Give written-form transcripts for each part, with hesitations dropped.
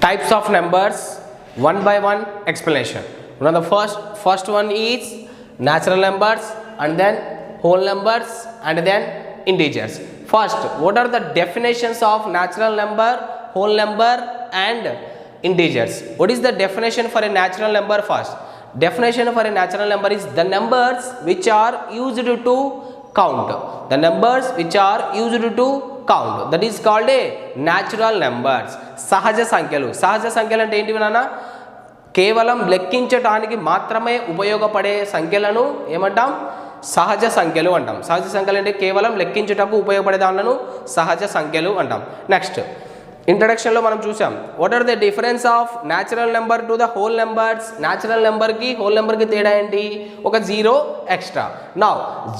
types of numbers, one by one explanation. Now the first one is natural numbers, and then whole numbers, and then integers. First, what are the definitions of natural number, whole number, and integers? What is the definition for a natural number? First, definition for a natural number is the numbers which are used to count. The numbers which are used to count, that is called a natural numbers. సహజ సంఖ్యలు అంటే ఏంటివి నాన్న? కేవలం లెక్కించడానికి మాత్రమే ఉపయోగపడే సంఖ్యలను ఏమంటాం? సహజ సంఖ్యలు అంటాం. సహజ సంఖ్యలు అంటే కేవలం లెక్కించుటకు ఉపయోగపడే దానిలను సహజ సంఖ్యలు అంటాం. నెక్స్ట్, ఇంట్రడక్షన్లో మనం చూసాం what are the difference of natural number to the whole numbers. Natural నెంబర్కి హోల్ నెంబర్కి తేడా ఏంటి? ఒక zero extra. Now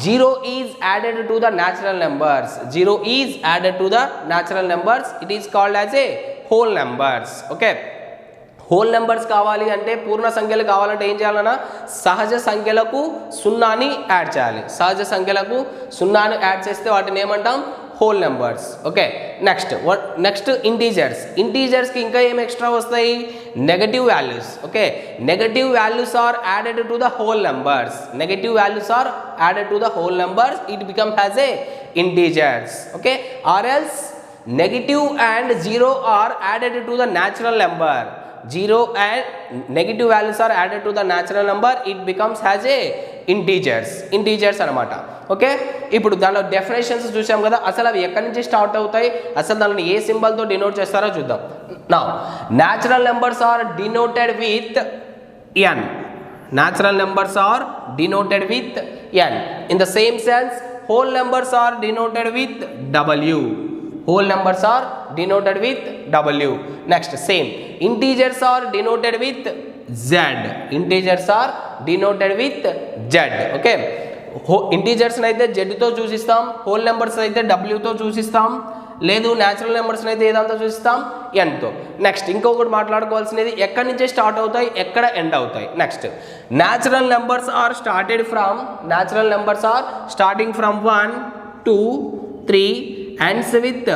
zero is added to the natural numbers. Zero is added to the natural numbers. It is called as a whole numbers. Okay, whole numbers కావాలి అంటే, పూర్ణ సంఖ్యలు కావాలంటే ఏం చేయాలన్నా? సహజ సంఖ్యలకు సున్నాని యాడ్ చేయాలి. సహజ సంఖ్యలకు సున్నాని యాడ్ చేస్తే వాటిని ఏమంటాం? Whole numbers. ఓకే, నెక్స్ట్ ఇంటీజర్స్కి ఇంకా ఏం ఎక్స్ట్రా వస్తాయి? Negative values. Okay, negative values are added to the whole numbers. Negative values are added to the whole numbers. It become has a integers. Okay, or else negative and 0 are added to the natural number. 0 and negative values are added to the natural number. It becomes has a integers అనమాట. Okay, ఇప్పుడు దానిలో definitions చూసాం కదా. అసలు అవి ఎక్కడి నుంచి start అవుతాయి, అసలు దానిని ఏ సింబల్తో డినోట్ చేస్తారో చూద్దాం. Now natural numbers are denoted with n. Natural numbers are denoted with n. In the same sense, whole numbers are denoted with w. Whole numbers are denoted with w. Next, same, integers are denoted with z. Integers are denoted with z. Okay, integers అయితే z తో చూసిస్తాం, whole numbers అయితే w తో చూసిస్తాం, లేదు natural numbers అయితే ఏదంతా చూసిస్తాం? n తో. Next, ఇంకొకటి మాట్లాడుకోవాల్సినది ఎక్కడి నుంచి స్టార్ట్ అవుతాయి, ఎక్కడ ఎండ్ అవుతాయి. Next, natural numbers are starting from 1, 2, 3 ends with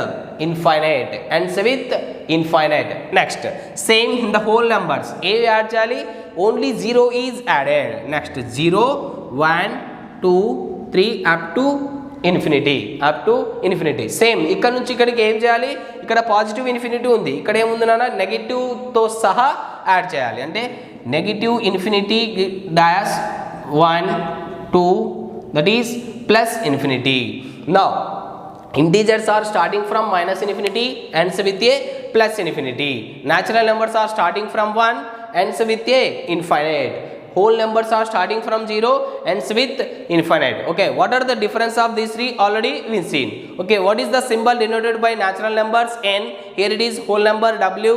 infinite. Next, same in the whole numbers. A add chali, only 0 is added. Next, 0, 1, 2, 3 up to infinity. Same, ఇక్కడ నుంచి ఇక్కడికి ఏం చేయాలి? ఇక్కడ పాజిటివ్ ఇన్ఫినిటీ ఉంది, ఇక్కడ ఏముంది నాన్న? నెగిటివ్ తో సహా యాడ్ చేయాలి. అంటే negative infinity dash 1, 2, that is plus infinity. Now integers are starting from minus infinity, ends with a plus infinity. Natural numbers are starting from 1, ends with a infinite. Whole numbers are starting from 0, ends with infinite. Okay, what are the difference of these three? Already we've seen. Okay, what is the symbol denoted by natural numbers? N. Here it is whole number w.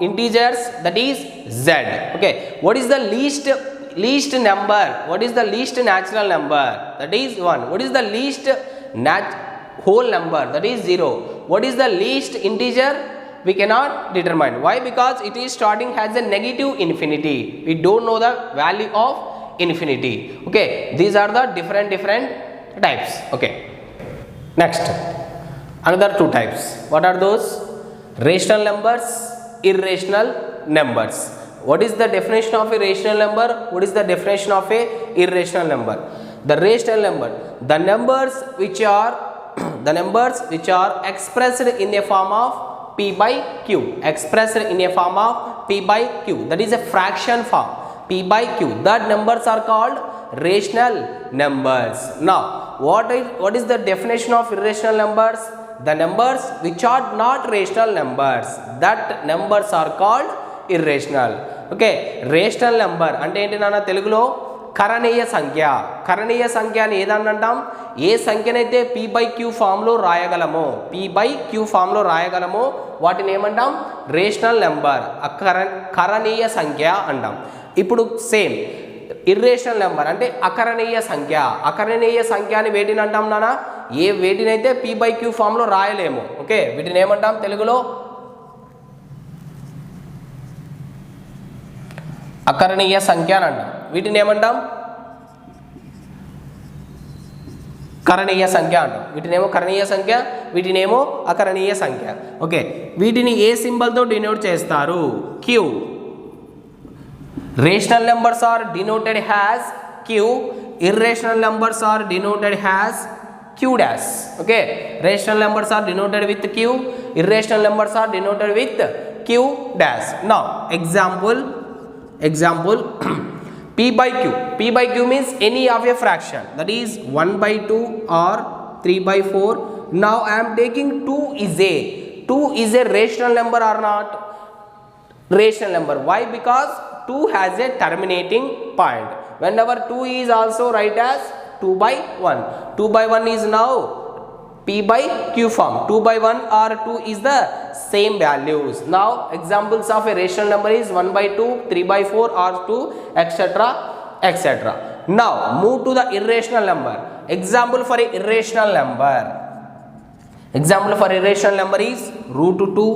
Integers, that is z. Okay, what is the least number? What is the least natural number? That is 1. What is the least whole number? That is 0. What is the least integer? We cannot determine. Why? Because it is starting has a negative infinity. We don't know the value of infinity. Okay, these are the different types. Okay, next, another two types. What are those? Rational numbers, irrational numbers. What is the definition of a rational number? What is the definition of a irrational number? The rational number, the numbers which are expressed in a form of p by q. Expressed in a form of p by q. That is a fraction form, p by q. That numbers are called rational numbers. Now, what is the definition of irrational numbers? The numbers which are not rational numbers, that numbers are called irrational. Okay, rational number అంటే ఏంటి నాన్న తెలుగులో? కరణీయ సంఖ్య. కరణీయ సంఖ్య అని ఏదన్నా అంటాం? ఏ సంఖ్యనైతే p by q ఫామ్లో రాయగలమో వాటిని ఏమంటాం? రేషనల్ నెంబర్, కరణీయ సంఖ్య అంటాం. ఇప్పుడు సేమ్ ఇర్రేషనల్ నెంబర్ అంటే అకరణీయ సంఖ్య. అకరణీయ సంఖ్య అని వేటిని అంటాం నాన్న? ఏ వేటినైతే p by q ఫామ్లో రాయలేము. ఓకే, వీటిని ఏమంటాం తెలుగులో? అకరణీయ సంఖ్య అని అంటాం. వీటిని ఏమంటాం? కరణీయ సంఖ్య అంటాం. వీటినేమో కరణీయ సంఖ్య, వీటినేమో అకరణీయ సంఖ్య. ఓకే, వీటిని ఏ సింబల్తో డినోట్ చేస్తారు? Q. Rational numbers are denoted has Q, irrational numbers are denoted as q dash. Okay, rational numbers are denoted with q, irrational numbers are denoted with q dash. Now example p by q. P by q means any of a fraction, that is 1 by 2 or 3 by 4. Now I am taking 2 is a rational number or not? Rational number. Why? Because 2 has a terminating point. Whenever 2 is also write as 2 by 1. 2 by 1 is now p by q form. 2 by 1 or 2 is the same values. Now examples of a rational number is 1 by 2, 3 by 4 or 2, etc. etc. Now move to the irrational number. Example for a irrational number. Example for irrational number is root 2,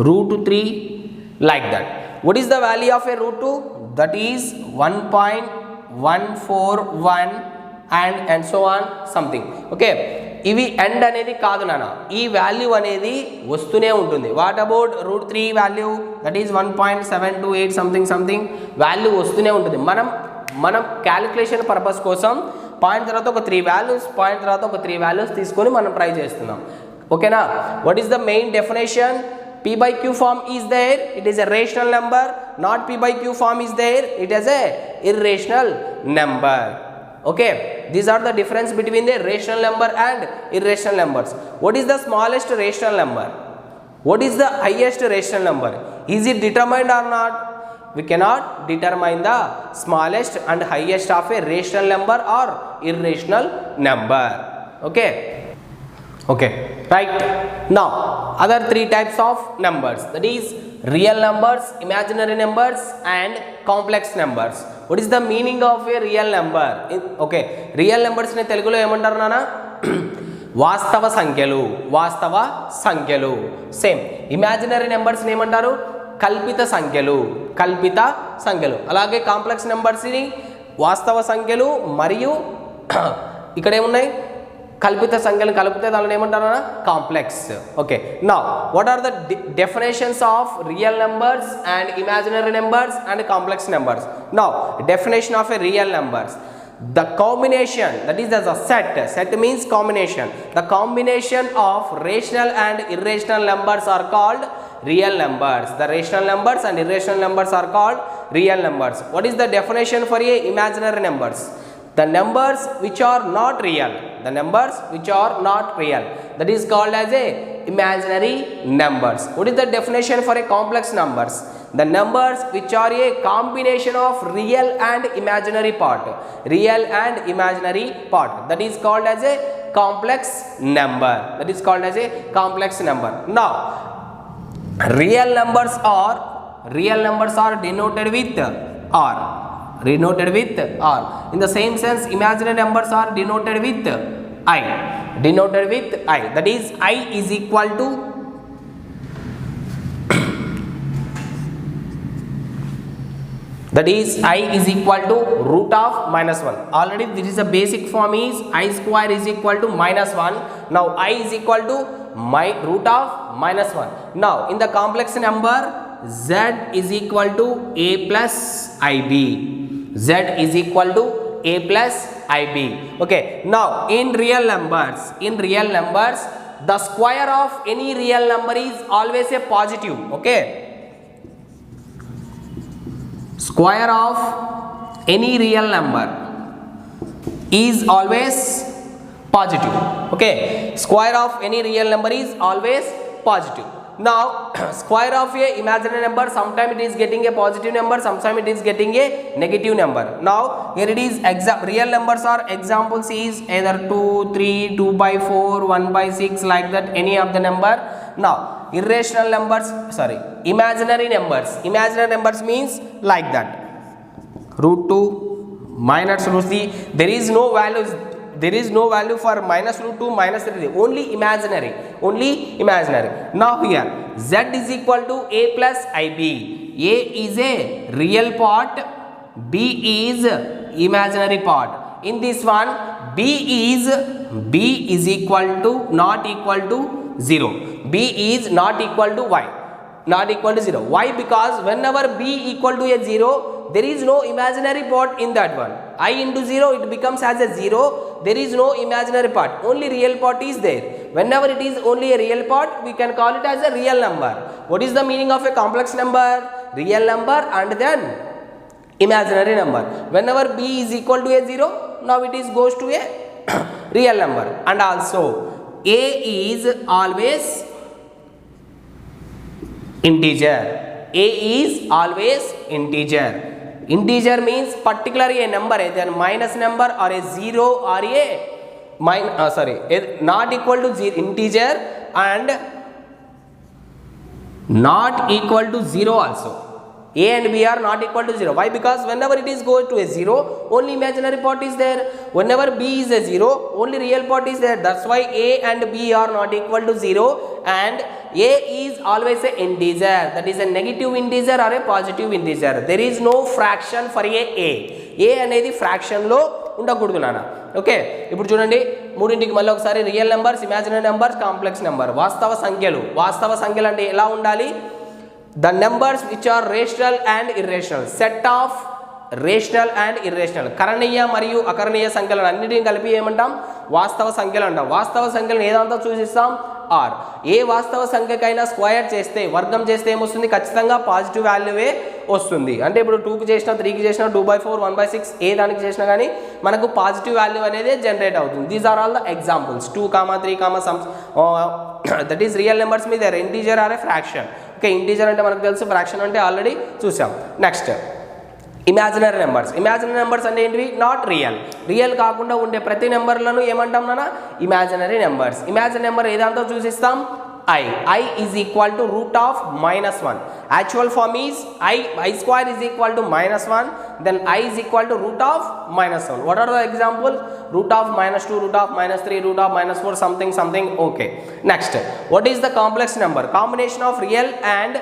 root 3, like that. What is the value of a root 2? That is 1.141 and so on something. Okay, ఇవి end అనేది కాదు నాన్న, ఈ value అనేది వస్తూనే ఉంటుంది. What about root 3 value? That is 1.728 something value వస్తూనే ఉంటుంది. మనం క్యాలిక్యులేషన్ పర్పస్ కోసం పాయింట్ తర్వాత ఒక 3 వాల్యూస్, పాయింట్ తర్వాత ఒక 3 వాల్యూస్ తీసుకొని మనం ట్రై చేస్తున్నాం. ఓకేనా? What is the main definition? p by q form is there, it is a rational number. Not p by q form is there, it is a irrational number. Okay, these are the difference between the rational number and irrational numbers. What is the smallest rational number? What is the highest rational number? Is it determined or not? We cannot determine the smallest and highest of a rational number or irrational number. Okay, right. Now other 3 types of numbers, that is real numbers, imaginary numbers and complex numbers. What is the meaning of a real number? Okay, real numbers ni telugulo emantaru nana? వాస్తవ సంఖ్యలు. Same imaginary numbers ni emantaru? కల్పిత సంఖ్యలు. అలాగే complex numbers ని వాస్తవ సంఖ్యలు మరియు ఇక్కడ ఏమున్నాయి? కల్పిత సంఖ్యలు కలిపితే దానిని ఏమంటారు? Complex. Okay, now what are the definitions of real numbers and imaginary numbers and complex numbers? Now definition of a real numbers. The combination, that is as a set means combination. The combination of rational and irrational numbers are called real numbers. The rational numbers and irrational numbers are called real numbers. What is the definition for a imaginary numbers? The numbers which are not real, that is called as a imaginary numbers. What is the definition for a complex numbers? The numbers which are a combination of real and imaginary part, that is called as a complex number. Now real numbers are denoted with r. In the same sense, imaginary numbers are denoted with I. That is I is equal to root of -1. Already this is a basic form is I square is equal to -1. Now I is equal to root of -1. Now in the complex number, z is equal to a plus ib. Okay, now in real numbers, the square of any real number is always a positive. Okay, square of any real number is always positive. Okay, square of any real number is always positive. Now square of a imaginary number, sometimes it is getting a positive number, sometimes it is getting a negative number. Now here it is real numbers are examples is either 2, 3, 2 by 4, 1 by 6, like that, any of the number. Now imaginary numbers means like that, root 2 minus root 3. There is no value for minus root 2, minus 3, only imaginary. Now here z is equal to a plus ib. A is a real part, b is imaginary part. In this one, b is equal to not equal to 0. B is not equal to y, not equal to 0. Why? Because whenever b equal to a 0, there is no imaginary part in that one. I into 0, it becomes as a 0. There is no imaginary part, only real part is there. Whenever it is only a real part, we can call it as a real number. What is the meaning of a complex number? Real number and then imaginary number. Whenever b is equal to a 0, now it is goes to a real number. And also a is always integer. A is always integer. Integer means particularly a number, either minus number or a 0 or a not equal to 0 integer and not equal to 0 also. A and B are not equal to 0. Why? Because whenever it is goes to a 0, only imaginary part is there. Whenever B is a 0, only real part is there. That's why A and B are not equal to 0, and A is always an integer, that is a negative integer or a positive integer. There is no fraction for A అనేది fraction లో ఉండకూడదు నాన్న. Okay, ఇప్పుడు చూడండి మూడింటికి మళ్ళీ ఒకసారి real numbers, imaginary numbers, complex number. వాస్తవ సంఖ్యలు అంటే ఎలా ఉండాలి? The numbers which are rational and irrational, set of rational and irrational, కరణీయ మరియు అకరణీయ సంఖ్యలను అన్నిటిని కలిపి ఏమంటాం? వాస్తవ సంఖ్యలు అంటాం. వాస్తవ సంఖ్యలను ఏదంతా సూచిస్తాం? ఆర్. ఏ వాస్తవ సంఖ్యకైనా స్క్వేర్ చేస్తే, వర్గం చేస్తే ఏమొస్తుంది? ఖచ్చితంగా పాజిటివ్ వాల్యూవే వస్తుంది. అంటే ఇప్పుడు 2కి చేసినా, 3కి చేసినా, 2/4, 1/6 ఏ దానికి చేసినా కానీ మనకు పాజిటివ్ వాల్యూ అనేది జనరేట్ అవుతుంది. These are all the examples. 2, 3, sums that is real numbers మీద integer or a fraction. Okay, integer అంటే మనకు తెలుసు, ఫ్రాక్షన్ అంటే ఆల్రెడీ చూసాం. నెక్స్ట్ ఇమాజినరీ నెంబర్స్ అంటే ఏంటివి? నాట్ రియల్ కాకుండా ఉండే ప్రతి నెంబర్లను ఏమంటాం నాన్న? Imaginary numbers. ఇమాజినరీ నెంబర్ ఏదాంతో చూసిస్తాం? I is equal to root of -1. Actual form is I square is equal to -1, then I is equal to root of -1. What are the examples? Root of -2, root of -3, root of -4, something. Okay, next, what is the complex number? Combination of real and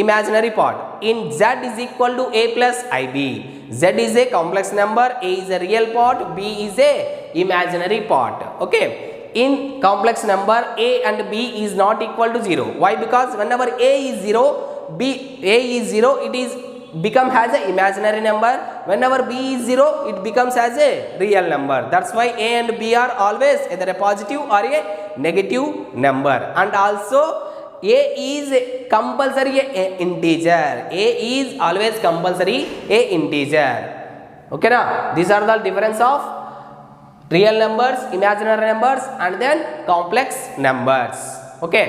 imaginary part. In Z is equal to A plus IB. Z is a complex number, A is a real part, B is a imaginary part. Okay, in complex number A and B is not equal to 0. Why? Because whenever A is 0, it is become as a imaginary number. Whenever B is 0, it becomes as a real number. That's why A and B are always either a positive or a negative number. And also A is compulsory a integer. A is always compulsory a integer. Okay na? These are the difference of real numbers, imaginary numbers and then complex numbers. Okay.